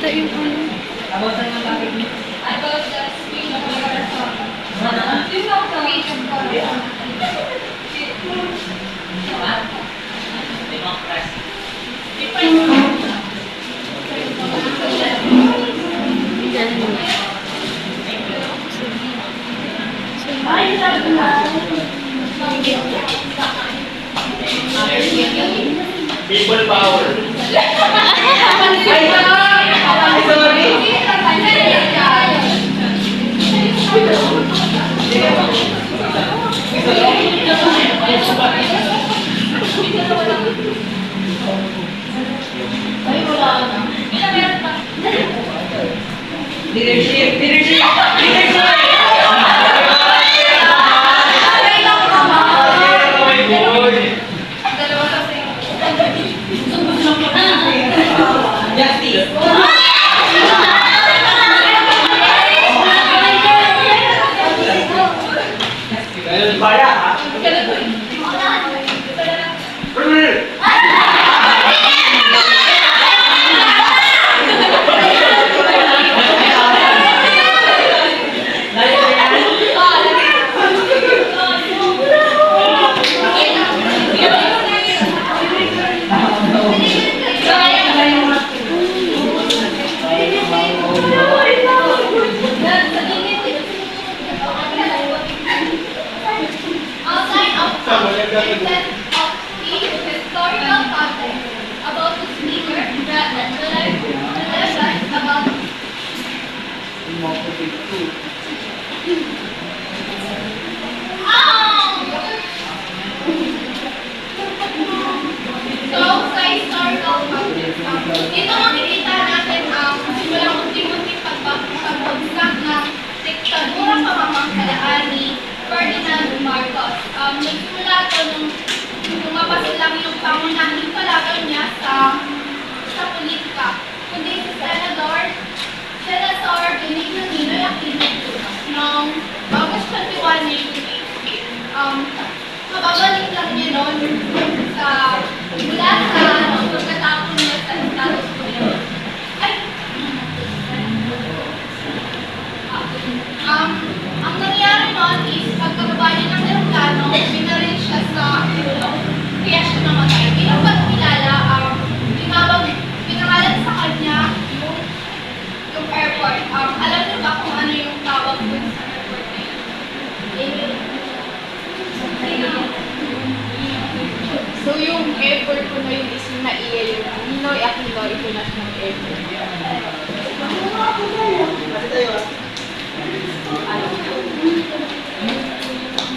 makita yung ano. About the speech of Corazon. Speech of Corazon. People power. Leadership. Dito makikita natin ang simulang unti-unting pagbagsak ng diktadurang pamamahalaan ni Ferdinand Marcos. Nagsimula ito nung lumabas lang yung pangunahing palaban niya sa politika. Kundi si Senator Benigno Ninoy Aquino noong August 21, 1988. Mababalik lang niya noon mula sa pagkatapon niya sa Estados Unidos. Ang nangyari noon is pagkababa niya ng aeroplano, binaril siya sa ulo, kaya siya namatay. Bilang pagkilala, pinangalan sa kanya yung airport. Alam niyo ba kung ano yung tawag dun sa airport na yun? So yung airport ko na yun is yung naiya yung Ninoy Aquino International Airport.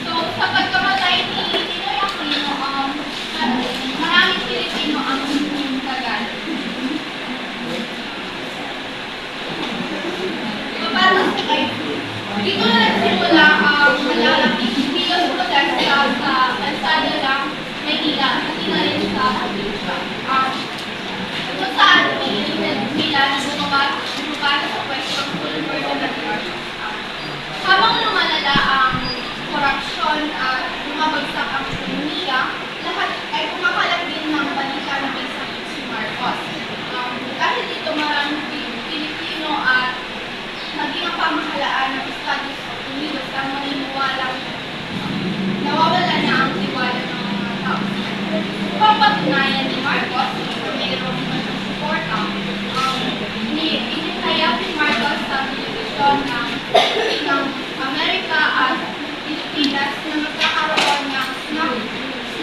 So, sa pagkamatay ni Ninoy Aquino, maraming Pilipino ang tagal. Paano sa kayo? Dito na nagsimula ang malalaking kilos protesta sa kalsada ng Maynila, pati na rin sa Abuja. Kung saan pinilit nila na bumaba sa pwestong full board of education. Habang lumalala ang korupsyon at lumabagsak ang ekonomiya, lahat ay kumakalat din ng balita na may sakit si Marcos. Dahil dito maraming Pilipino at naging ang pamahalaan ng Estados Unidos ang maniniwalang nawawala na ang tiwala ng mga tao. Upang patunayan ni Marcos na mayroong suporta, inihayag ni Marcos sa telebisyon ng Amerika at Pilipinas na magkakaroon ng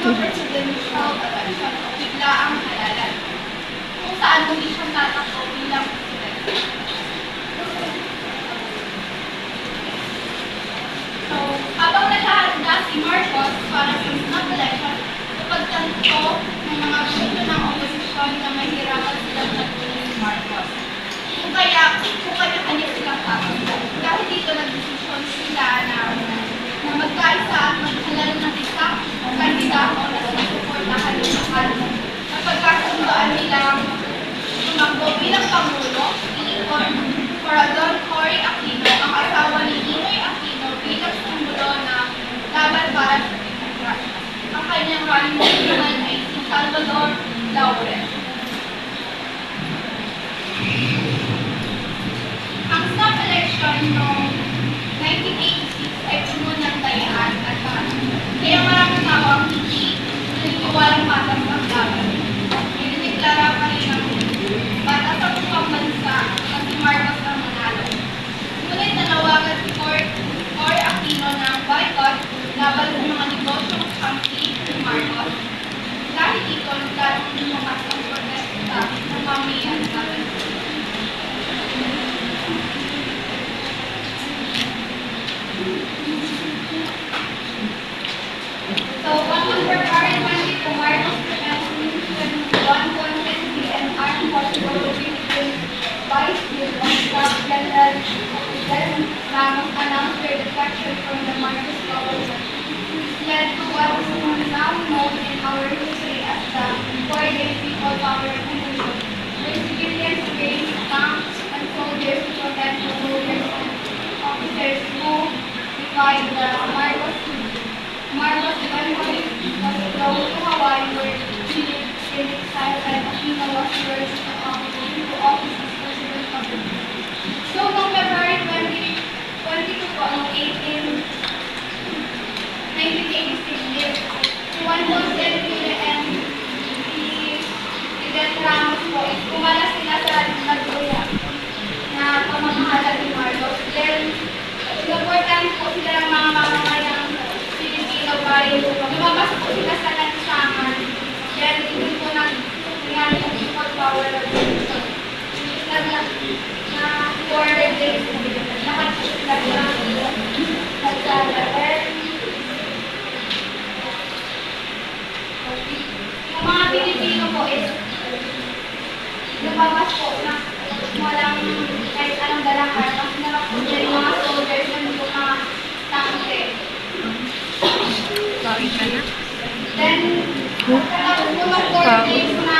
presidential election o bigla ang halalan, kung saan muli siyang tatakbo bilang presidente. So, habang naghahanda si Marcos para sa snap election, napagtanto ng mga grupo ng oposisyon na mahirapan silang nagtuloy si Marcos. Kung kanya-kanya silang tatakbo. Dahil dito nagdesisyon sila na magkaisa at maghalal ng isang kandidato na susuportahan ng mahal. Napagkasundoan nilang tumakbo bilang Pangulo, Corazon Cory Aquino, ang asawa ni Ninoy Aquino bilang sumulo ng laban para sa demokrasya. Ang kanyang running mate naman ay si Salvador Laurel. So, on February 22, Marcos President Juan Ponce and Armed Possible Philippines Vice General President Ramos announced their defection from the Marcos government. This led to what is now known in our history as the 4-Day People Power Revolution, where civilians raised tanks and soldiers to protect the soldiers and officers who defied the Marcos eventually was flown to Hawaii where he lived in exile and Aquino was raised to office as president of the country. So, noong February 22 po, noong 1986, si Juan Ponce Enrile and si President Ramos po, kumala sila sa Laguna na pamamahala ni Marcos. Then, supportan po sila ng mga mamamayang Pilipino bayo. Lumabas po sila sa lansangan. Then, doon po nangyari yung people power revolution. Na 4 days, nakasila sila nagsala. Then, yung mga Pilipino po is lumabas po na walang kahit anong dalang armas. Nakapunta yung mga soldiers na hindi mga tanke. Then, pagkatapos po ng 4 days na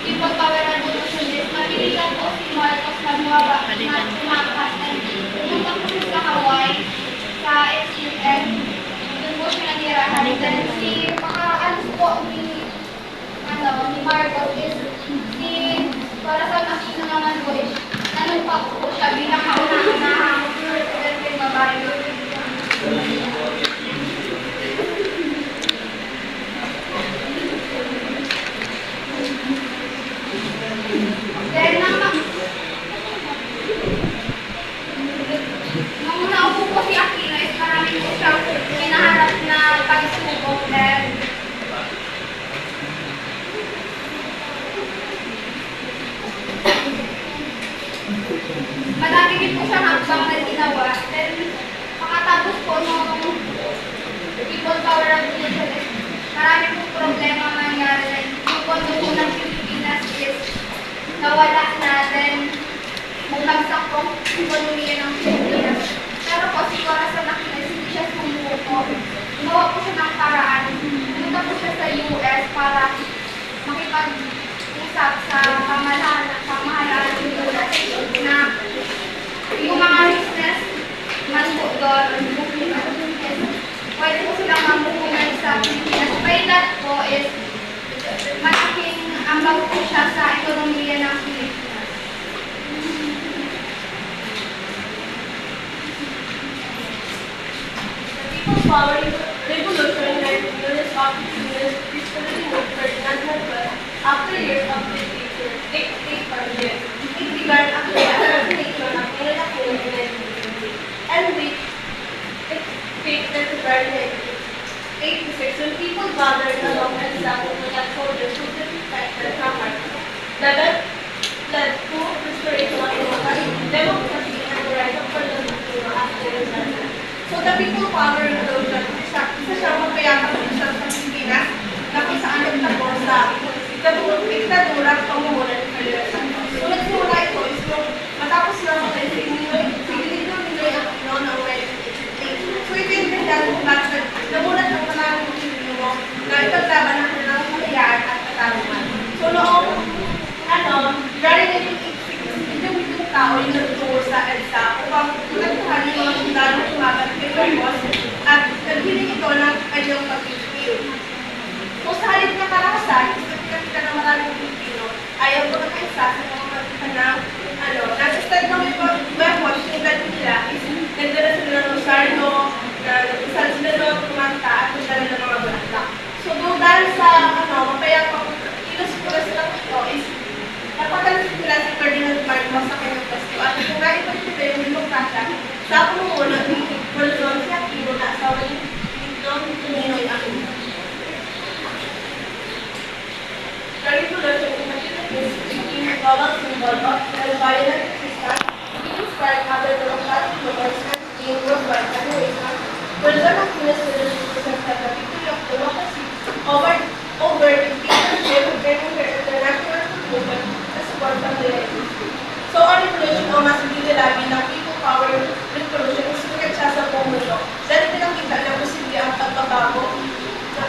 people power revolution is, napilitan po si Marcos na bumaba na tumakas and pumunta po siya sa Hawaii, sa XUN. Doon po siya natirahan. Then, si makaalis po ni Marcos is si para sa Aquino naman po is nanumpa po siya bilang kaunahan na president ng babae. Then, nung naupo po si Aquino is marami po siyang pinaharap na pagsubok. Then, madami din po siyang hakbang na ginawa. Then, makatapos po nung people power revolution is marami po problema nangyari. Yung pondo po ng Pilipinas is nawala na. Then, bumagsak po ang ekonomiya ng Pilipinas. Pero po si Corazon Aquino hindi siya sumuko. Gumawa po siya ng paraan. Pumunta po siya sa US para makipag-usap sa pamahalaan ng US na yung mga business man po doon, pwede po silang mamuhunan sa Pilipinas. By that po is malaking ambag po siya sa ekonomiya ng Pilipinas. People's Power Revolution led to numerous opportunities peacefully moved Ferdinand Marcos after years of dictatorship. It began after the assassination of Ninoy Aquino in 1980 and which its fate led to Ferdinand 1986 when people gathered along and sang to protect soldiers who defected from Marcos. The event led to restoration of democracy and the rise of Ferdinand Aquino after his death. So the people power revolution, isa siyang mapayapang isang sa Pilipinas na kung saan nagtapos sa diktadura at pamumuno ng Ferdinand Marcos. So nagsimula ito is nung matapos na matay si Ninoy Aquino noong 1988. So ito yung dahilan kung bakit namulat ang maraming Pilipino na ipaglaban ng kanilang kalayaan at katarungan. So noong January 1986, yung tao yung nagtungo sa EDSA upang matagpuan yung mga sundalong sumabat kay Marcos at naghiling ito ng kanyang pag-ibig. So sa halip na karahasan, kita ng maraming Pilipino, ayaw ko nag-isa sa mga magitan ng nag-start na may pag-watch yung dati nila is nagdala sila ng Rosardo, nag-isal sila ng kumanta at nagdala ng mga bulaklak. So dahil sa mapayapang kilos ko na silang ito is napatalas sila si Ferdinand Marcos sa kanyang pasto at kung naipag sila yung demokrasya sa pamumuno ni Corazon Aquino na asawa ni Ninoy Aquino. The revolution in the Philippines became a global symbol of the violent resistance which inspired other democratic movements and became worldwide. Further, Aquinas represents the victory of democracy over dictatorship and international movement as support of the United States. So, ang revolution o mas nila bilang people power revolution is sumikat siya sa buong mundo dahil pinakita na posible ang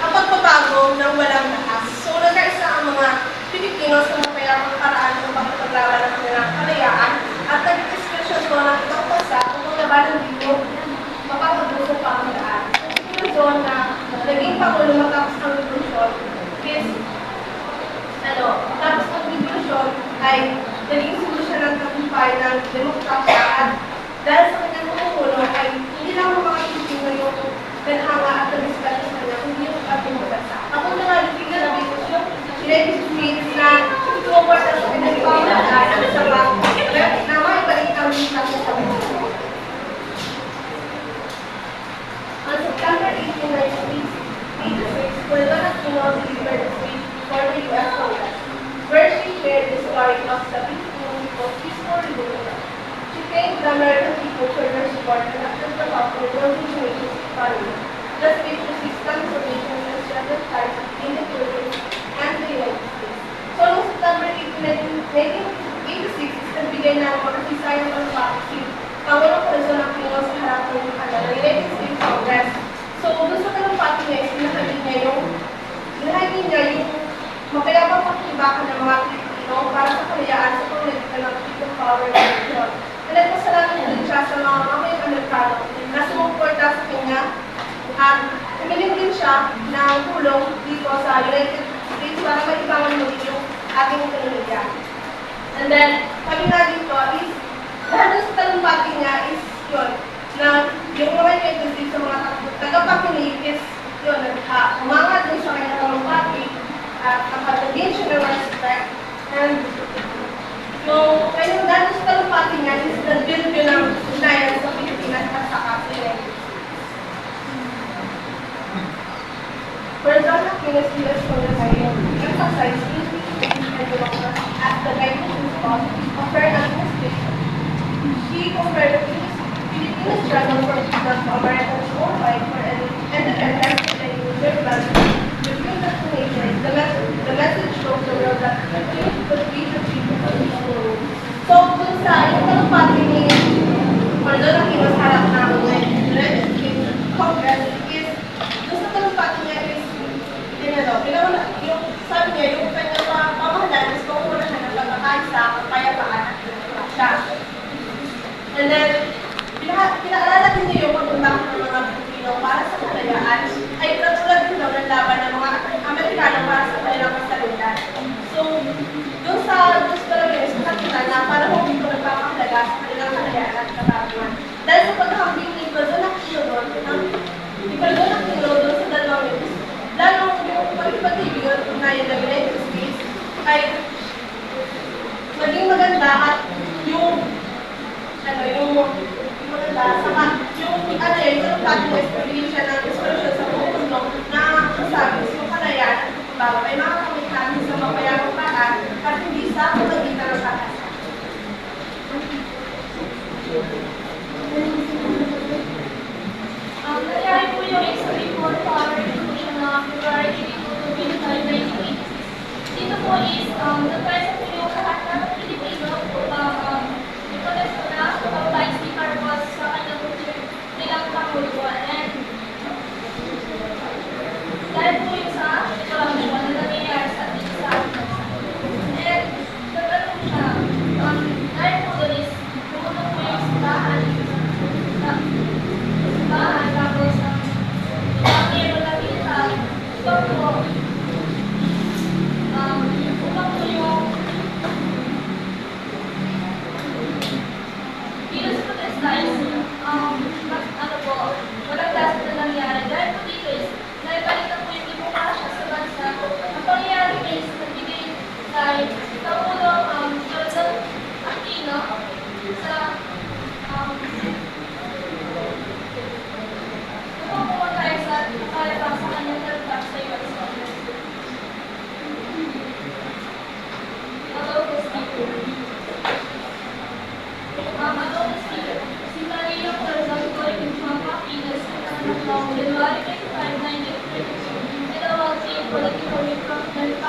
pagbabago ng walang lakas. So, nagkaisa ang mga Pilipino sa mapayapang paraan ng pagpaglaban ng kanilang kalayaan at nag-expression ko ng ibang bansa kung labanan dito mapapaglusong pamahalaan. Yung zone na naging pangulo matapos ang revolusyon is tapos ang revolusyon ay naging solusyon ng tagumpay ng demokrasya at dahil sa kanyang pangulo ay hindi lang mga Pilipino yung ganhanga at nag-respeto sa kanya, kundi yung ating bansa. Ako na nga naging na yung United States na tumuport sa kanyang pamahalaan at sa na maibalik ang demokrasya sa bansa. On September 18, 1986, Puebla Aquino delivered a speech before the U.S. Congress, where she shared the story of the Filipino people's peaceful revolution. She thanked the American people for their support and acted for help in building the nation's economy. The speech received transformations and strengthened ties between the Philippines and the United States. So, noong September 18, 1986, nagbigay ng pagkasisayan ng policy Pangulong Quezon Aquino sa harap ng United States Congress. So, doon sa talumpati niya, binahagi niya yung mapayapang pagkibakan ng mga Pilipino para sa kalayaan sa pamilitan ng people power revolution. And nagpasalamat din siya sa mga mamayang Amerikano na sumuporta sa kanya at humiling din siya ng tulong dito sa United States para maibangan muli yung ating ekonomiya. And then, sabi nga dito is, dahil sa talumpati niya is yun, na yung mga United sa mga tagapakinig is yun, umanga din sa kanyang talumpati at nakatagin siya ng respect. And yung kanyang dahil sa talumpati niya is nag-build yun ng ugnayan sa Pilipinas at sa United States. President Aquinas U.S. Congress emphasized unity and democracy as the guiding principle of fair administration. She compared the Filipino struggle for freedom to Americans' own fight for independence and their values. Between the two nations, the message shows the world that Filipinos could be the people of the world. So, dun sa yung talumpati ni President Aquino sa harap ng United States Congress is, dun sa talumpati niya is, yung sabi niya, yung kanyang pamahalaan is pangunahan ng pagkakaisa, kapayapaan at demokrasya. And then, pinaalala din niyo yung pagpunta ng mga Pilipino para sa kalayaan ay katulad din daw ng laban ng mga Amerikano para sa kanilang kasalunan. So, doon sa Philippines, nakita na parang hindi ko nagpapahalaga sa kanilang kalayaan at katarungan. Dahil sa paghahambing ni President Aquino doon sa dalawang ito, lalong yung pag-ibig at ugnayan ng United States ay maging maganda at yung maganda, saka yung pagbigay siya ng inspiration sa buong mundo na masasabi sa kalayaan at pagbabago ay makakamit natin sa mapayapang paraan at hindi sa pamagitan ng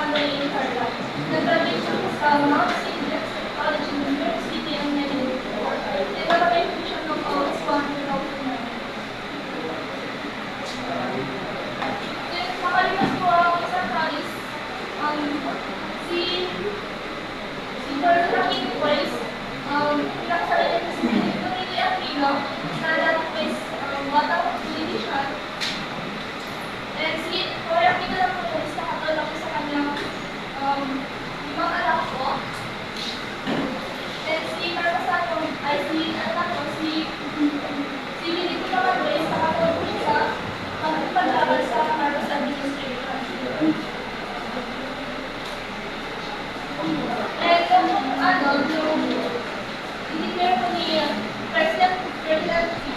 family in her life. Nag-graduate siya sa Mount St. Joseph College in New York City noong 1984. Nag-apply po siya ng scholarship of then, makalipas po ang isang Paris, si Lord Joaquin Weiss, pinakasalan niya si Benito Aquino, na dating is batang politician. And si Lord Aquino lang po is nakatulong sa kanyang limang anak po. And si Marcosano ay si anak ko, si Benito naman Weiss, nakatulong po siya sa paglaban sa Marcos administration. And yung i-declare po ni President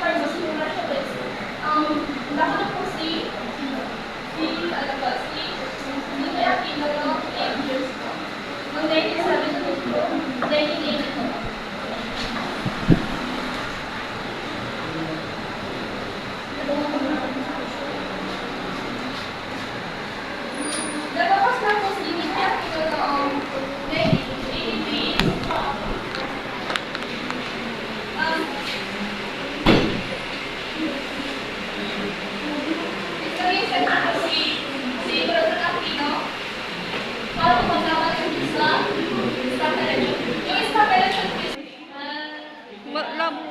Carlos Luna Chavez, nakita po si Ninoy Aquino ng 8 years po. Noong 1972 po, 1982. Nagawas na po si Ninoy Aquino noong 1983. Nag-reason na po si Lord Aquino para maglaban sa staff election. Yung staff election is Wala mo.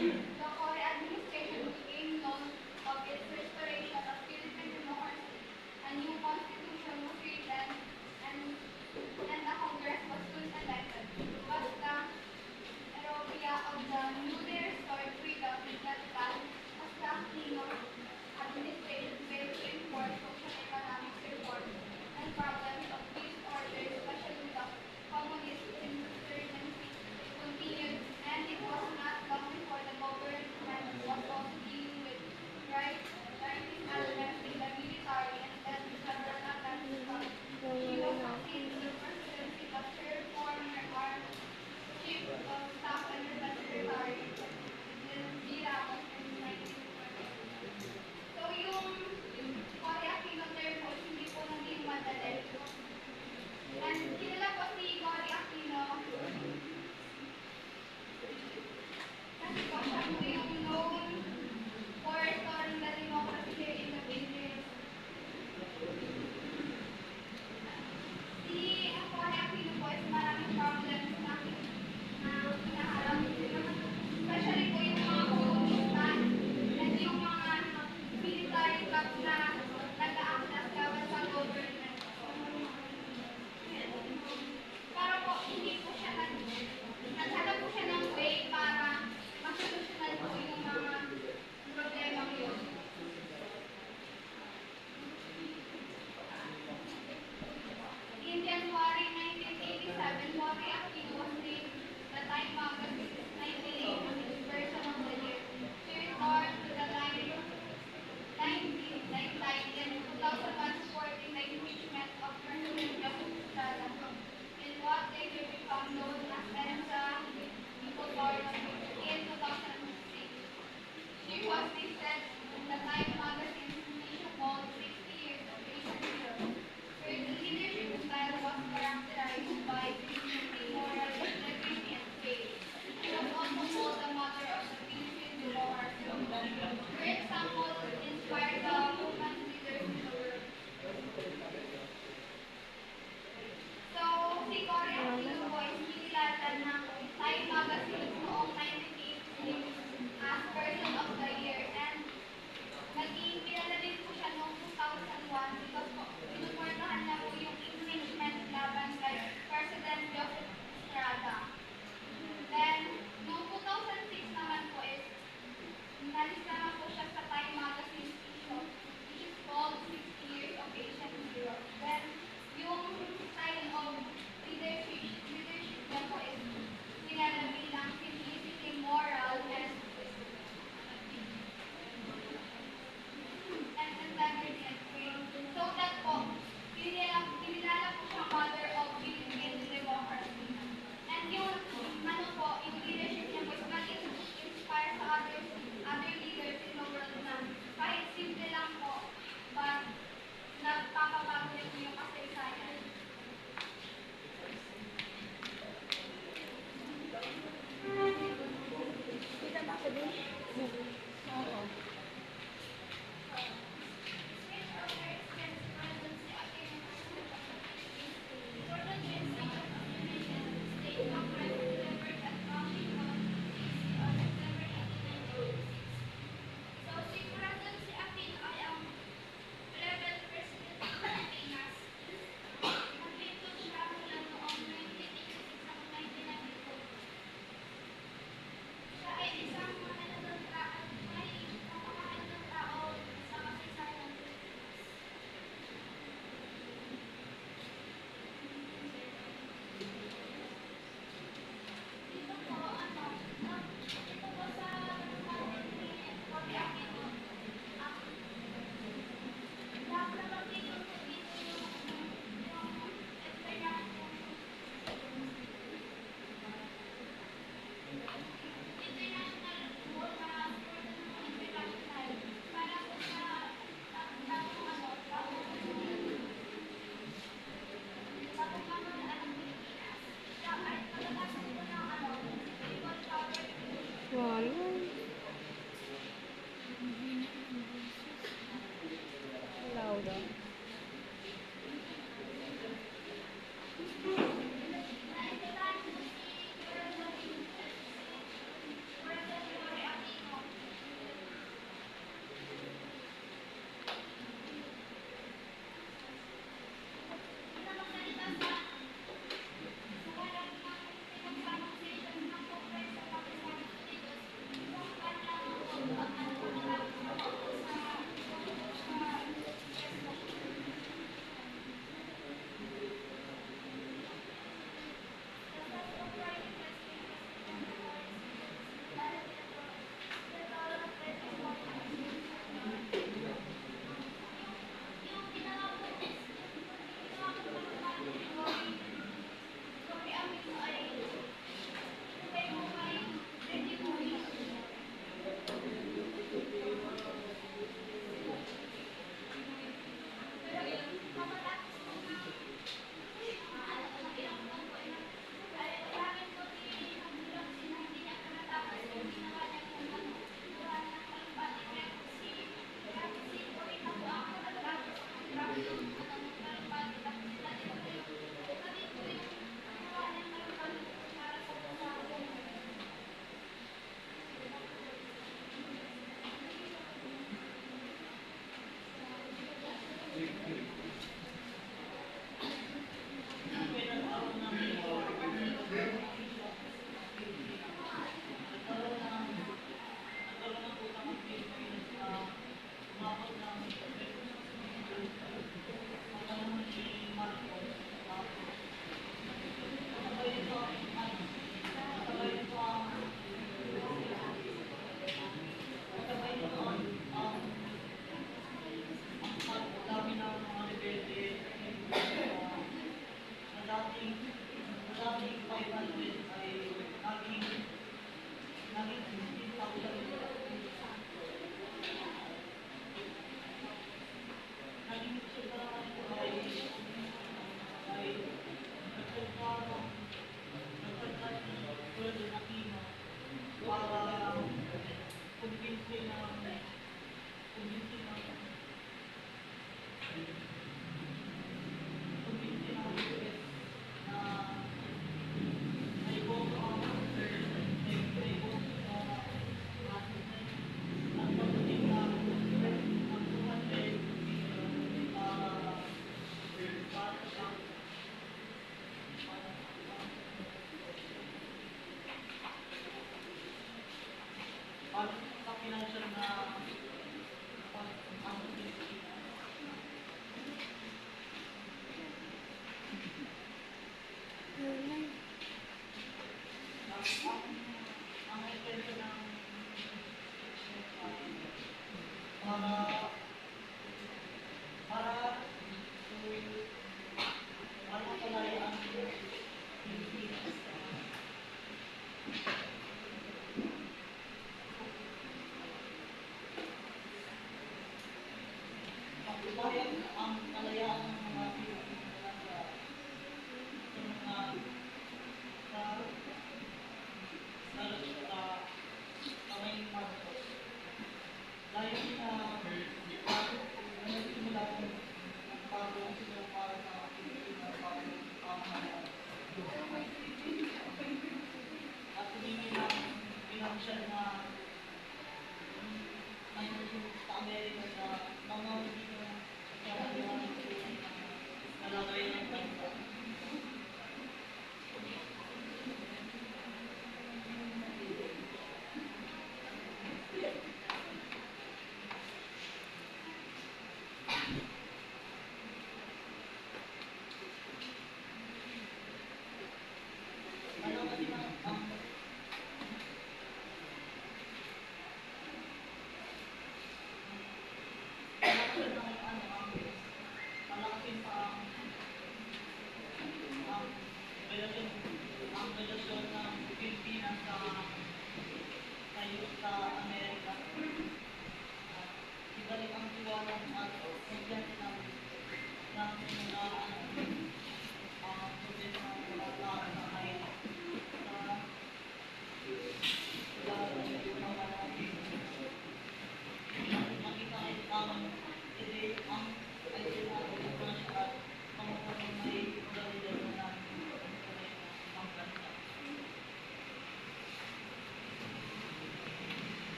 The Core administration became known of its restoration of Philippine democracy. A new constitution was written and the Congress was soon elected. But the eruption of the newly restored freedom did not pass as the Aquino administration failed to enforce social economic reforms and problems of peace order, especially the communist insurgency, continued, and it was not long before the government was also dealing with rising elements in the military and then several attempts to stop. She was succeeded to the presidency of third former armed chief of staff and defense secretary, G. Ramos, in 1940. So yung Cory Aquino term po, hindi po naging madali. And kilala po si Cory Aquino kasi po siya po yung known for restoring the democracy here in the Philippines. Si Cory Aquino po is maraming problems na hinaharap. Especially po yung mga komunista and yung mga military club na nag-a-access laban sa government. Para po hindi po siya naghanap po siya ng way para masolusyonan po yung mga problema yun. In January 1987, Cory Aquino was named the Time Magazine's 1980 Person of the Year. She returned to the limelight in 2001 supporting the impeachment of President Joseph Estrada in what later became known as EDSA in 2006. She was listed in the Time Magazine's issue called 60 Years of Asian Hero. Her leadership style was characterized by moral integrity and faith. She was also called the mother of the Philippine democracy. Her example inspired the movement leaders in the world. So, si Cory Aquino po ay sinilatan ng Time Magazine noong 1980 as Person of the Year and naging kilala din po siya noong 2001 because po pinuportahan niya po yung impeachment laban kay President Joseph Estrada. Then, noong 2006 naman po is nalista na po siya sa Time Magazine issue which is called 60 Years of Asian Heroes. Then, yung style of leadership niya po is sinala bilang simplicity, moral, and daming 500 ay naging 15,000. Naging sobrang po ay nagpagkano ng Pwede Aquino para kumbinsi ng US na may boto ang may boto ang pagdating ng 200 para sa financial na ang intention ng para para para makalaya ang Pilipinas. Pagkubayan ang kalayaan ng mga Pilipino sa may Marcos. Dahil nagsimula ng bagong sila para sa Pilipinas bagong pamahalaan. At humingi ng financial na sa Amerika sa mga hindi na kailangan ng nalagay ng bansa. Ano kasi ang malaking pa ang relasyon ng Pilipinas sa Amerika. Ibalik ang tiwala at confiance ng mga protes ng mga tao sa kahit sa unawa natin. Makita ang ideya ng mga siya at pangkakang may kalidad na ang bansa.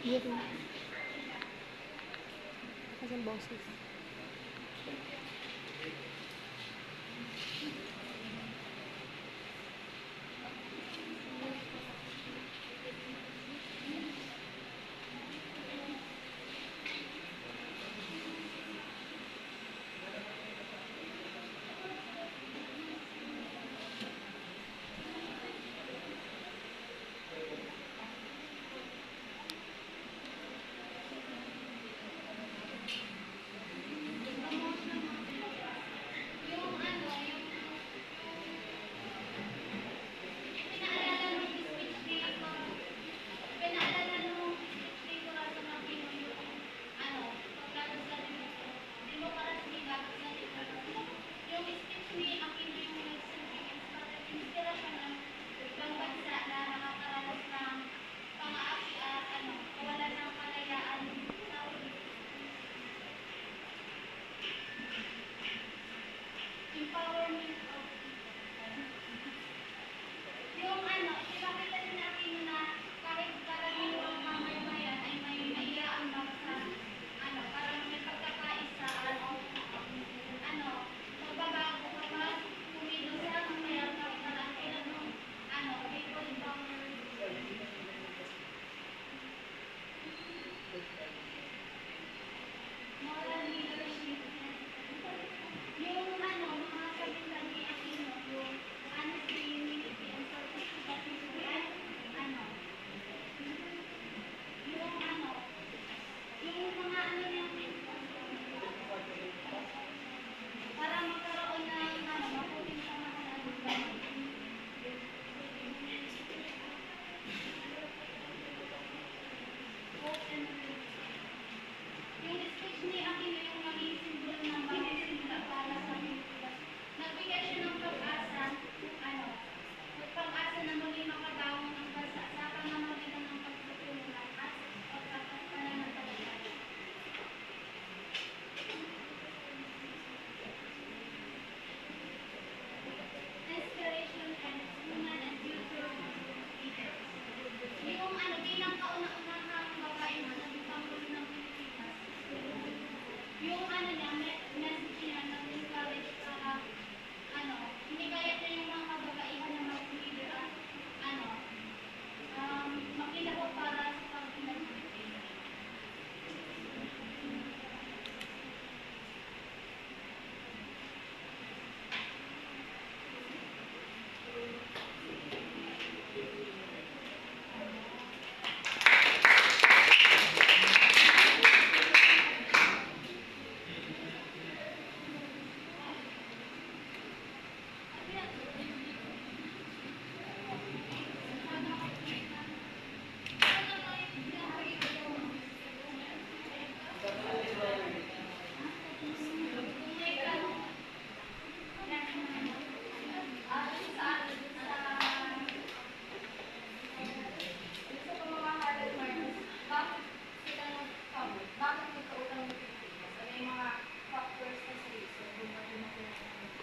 Gitu. Kasih boses. pinakauna-unahang babae na naging Pangulo ng Pilipinas. Yung ano niya, message niya, nag-encourage para hindi kaya niya yung mga kababaihan na mag-leader at makilahok para sa pag-ilag ng Pilipinas. Bakit nagkautang ng Pilipinas? Ano yung mga factors na sa reason kung bakit nagkautang ng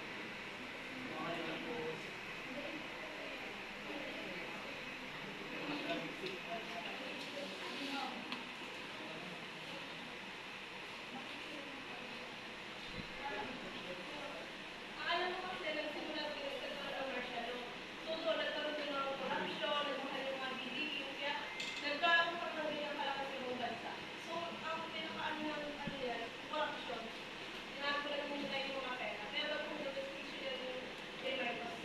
Alam mo kasi nagsimula din sa commercial law. So, nagkaroon din ng corruption, nagmahal yung mga bilihin, kaya nagkaroon pa ng ganyan kalakas sa ibang bansa. So, ang pinakaano ng yan, corruption. Tinagalan mo nila yung mga pera. Pero kung nag-desisyon yan yung kay Marcos.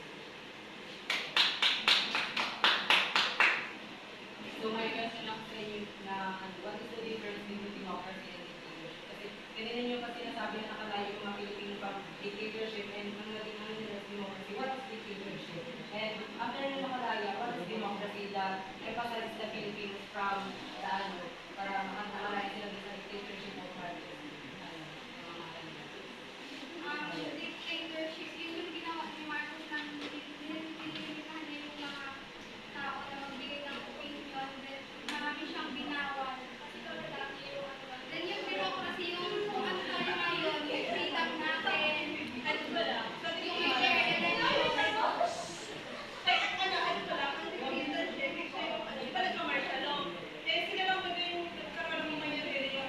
So my question lang sa inyo na what is the difference between democracy and dictatorship? Kasi kanina nyo kasi nasabi na nakalayo yung mga Pilipino from dictatorship and ang naging ano nila sa democracy, what is dictatorship? And after na nakalaya, what is democracy that emphasizes the Filipinos from the para makalaya sila sa dictatorship of Marcos? dictatorship, yung ginawa ni Marcos ng pinilihan niya yung mga tao na magbigay ng opinion, then marami siyang binawan. Kasi talaga yung then yung bureaucracy, yung kung ano tayo ngayon, yung freedom natin, Ano ba lang? Sabi yung ko, share and then kaya ano pa lang, ang dictatorship, iba nag-commercial law. Eh, sila lang ba yung nagkaroon ng mayroon yung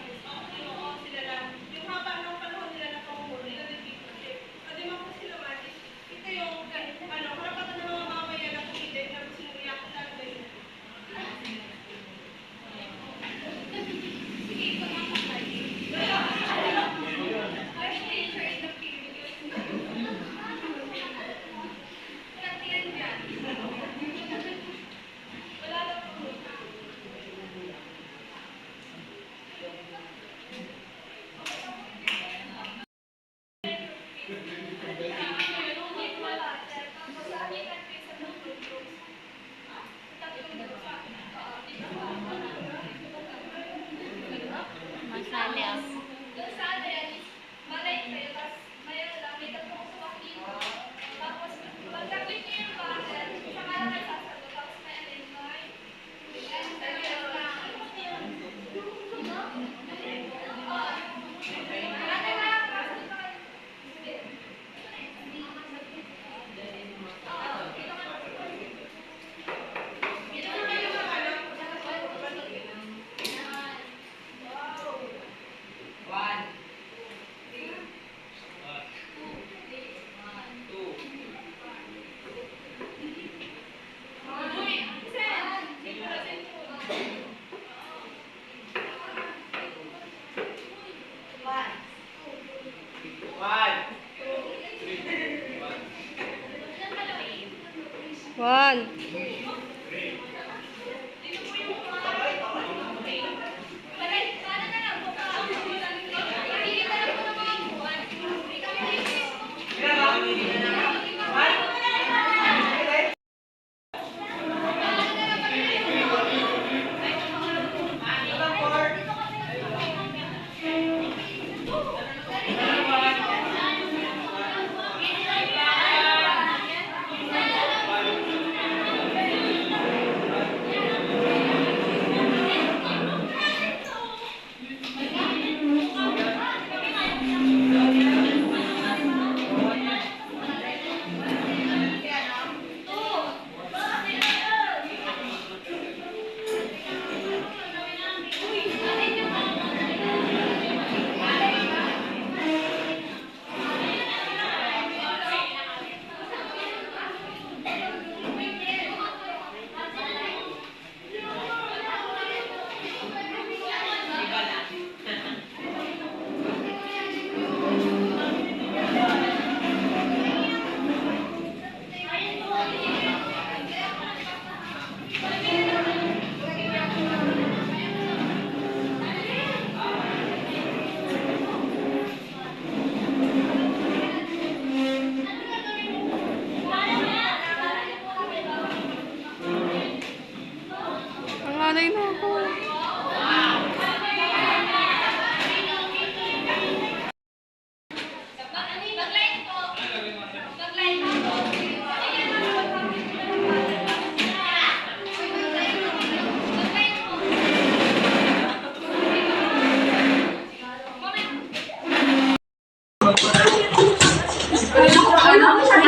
Sanay na ako.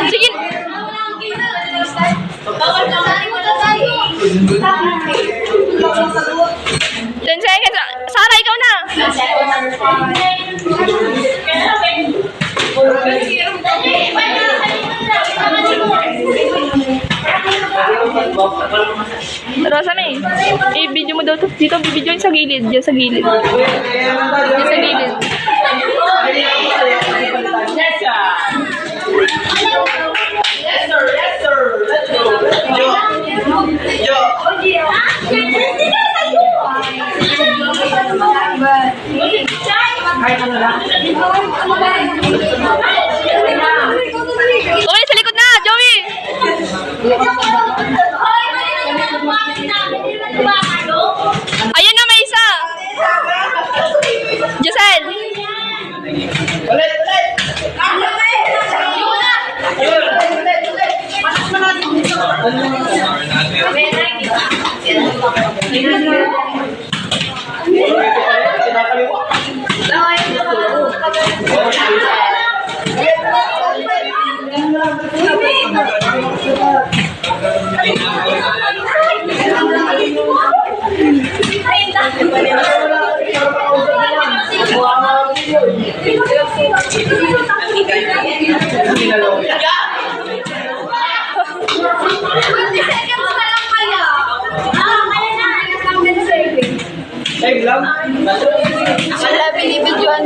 Sige. 10 seconds. Sarah, ikaw na. Rosa May, i-video mo daw to. Dito, bibidyo sa gilid. Diyan sa gilid. Diyan sa gilid. Yes, sir. Yes, sir. Let's go. Yo. Uy, sa likod na, Joey! Ayun na, may isa! Giselle! Ulit. Save lang. Wala, binibidyoan.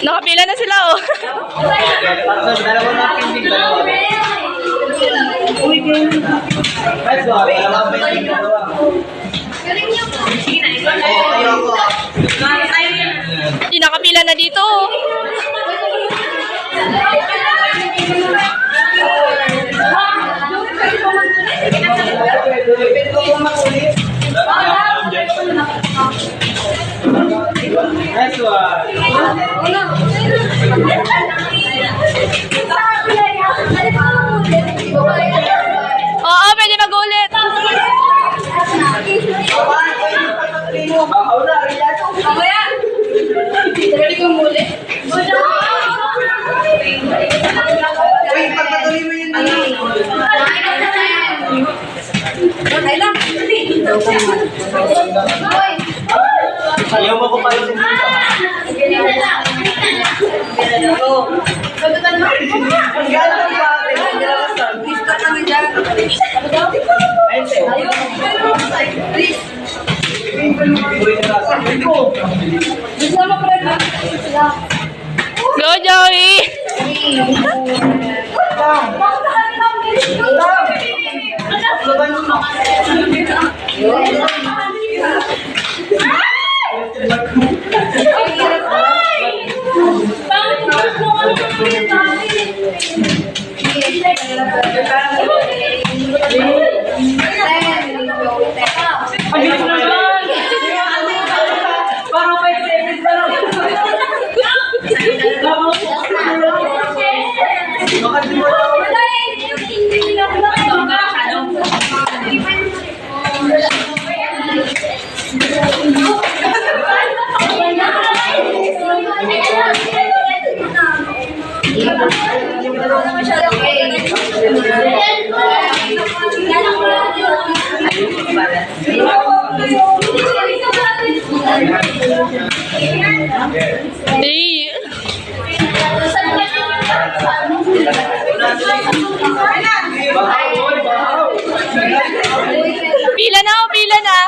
Nakapila na sila, oh. Dalawa na pending. Let's go. Dalawa pending. Hindi nakapila na dito, oh. Next one. Oo, pwede mag-ulit. Bahaw na. Uy, pagpatuloy mo yun dito. Ayaw mo ko pa yung Go, Joey! Hey. Pila na, oh, pila na.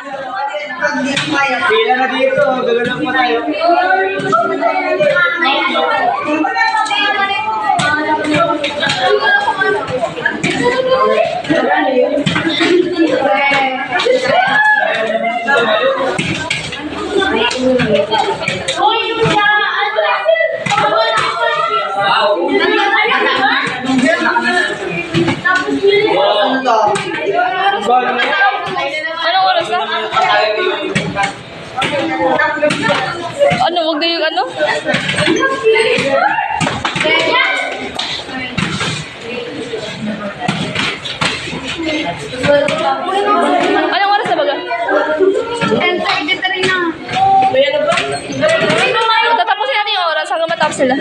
Pila na dito. Gagawin pa tayo. Hoy, Yulia! Ano, wag na yung ano? Anong oras na baga? 10:33 na. Tatapusin natin yung oras hanggang matapos sila.